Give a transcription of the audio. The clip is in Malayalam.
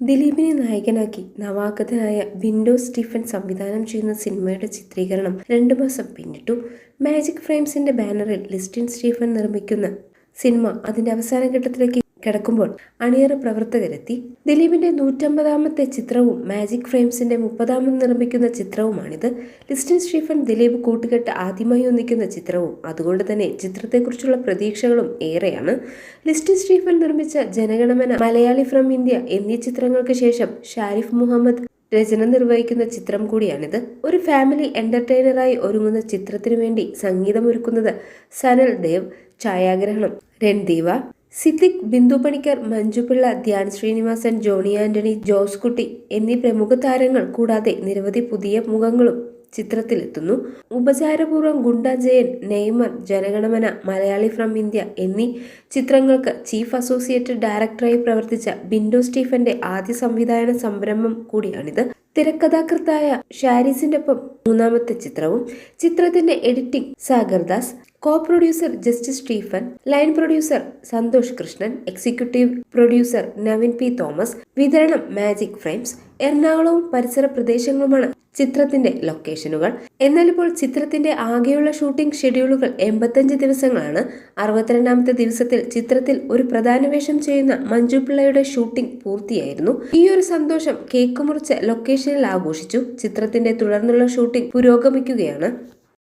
ദിലീപിനെ നായകനാക്കി നവാഗതനായ വിൻഡോ സ്റ്റീഫൻ സംവിധാനം ചെയ്യുന്ന സിനിമയുടെ ചിത്രീകരണം 2 മാസം പിന്നിട്ടു. മാജിക് ഫ്രെയിംസിന്റെ ബാനറിൽ ലിസ്റ്റിൻ സ്റ്റീഫൻ നിർമ്മിക്കുന്ന സിനിമ അതിന്റെ അവസാന ഘട്ടത്തിലേക്ക് കിടക്കുമ്പോൾ അണിയറ പ്രവർത്തകരെത്തി. ദിലീപിന്റെ 150ാമത്തെ ചിത്രവും മാജിക് ഫ്രെയിംസിന്റെ 30ാമത് നിർമ്മിക്കുന്ന ചിത്രവുമാണിത്. ലിസ്റ്റിൻ സ്റ്റീഫൻ ദിലീപ് കൂട്ടുകെട്ട് ആദ്യമായി ഒന്നിക്കുന്ന ചിത്രവും അതുകൊണ്ട് തന്നെ ചിത്രത്തെക്കുറിച്ചുള്ള പ്രതീക്ഷകളും ഏറെയാണ്. ലിസ്റ്റിൻ സ്റ്റീഫൻ നിർമ്മിച്ച ജനഗണമന, മലയാളി ഫ്രം ഇന്ത്യ എന്നീ ചിത്രങ്ങൾക്ക് ശേഷം ഷാരിഫ് മുഹമ്മദ് രചന നിർവഹിക്കുന്ന ചിത്രം കൂടിയാണിത്. ഒരു ഫാമിലി എന്റർടൈനറായി ഒരുങ്ങുന്ന ചിത്രത്തിനു വേണ്ടി സംഗീതമൊരുക്കുന്നത് സനൽ ദേവ്, ഛായാഗ്രഹണം രൺദീവ, സിദ്ദിഖ്, ബിന്ദു പണിക്കർ, മഞ്ജുപിള്ള, ധ്യാൻ ശ്രീനിവാസൻ, ജോണി ആന്റണി, ജോസ് കുട്ടി എന്നീ പ്രമുഖ താരങ്ങൾ കൂടാതെ നിരവധി പുതിയ മുഖങ്ങളും ചിത്രത്തിലെത്തുന്നു. Upacharapoorvam Gunda Jayan, Neymar, Jana Gana Mana, Malayali from India എന്നീ ചിത്രങ്ങൾക്ക് ചീഫ് അസോസിയേറ്റ് ഡയറക്ടറായി പ്രവർത്തിച്ച ബിൻഡോ സ്റ്റീഫന്റെ ആദ്യ സംവിധാന സംരംഭം കൂടിയാണിത്. തിരക്കഥാകൃത്തായ ഷാരിസിന്റെ ഒപ്പം 3ാമത്തെ ചിത്രവും. ചിത്രത്തിന്റെ editing Sagardas, co producer Justice Stephen, line producer Santhosh Krishnan, executive producer Naveen P Thomas, വിതരണം മാജിക് ഫ്രെയിംസ്. എറണാകുളവും പരിസര പ്രദേശങ്ങളുമാണ് ചിത്രത്തിന്റെ ലൊക്കേഷനുകൾ. എന്നാൽ ഇപ്പോൾ ചിത്രത്തിന്റെ ആകെയുള്ള ഷൂട്ടിംഗ് ഷെഡ്യൂളുകൾ 85 ദിവസങ്ങളാണ്. 62ാമത്തെ ദിവസത്തിൽ ചിത്രത്തിൽ ഒരു പ്രധാന വേഷം ചെയ്യുന്ന മഞ്ജു പിള്ളയുടെ ഷൂട്ടിംഗ് പൂർത്തിയായിരുന്നു. ഈ ഒരു സന്തോഷം കേക്ക് മുറിച്ച് ലൊക്കേഷനിൽ ആഘോഷിച്ചു. ചിത്രത്തിന്റെ തുടർന്നുള്ള ഷൂട്ടിംഗ് പുരോഗമിക്കുകയാണ്.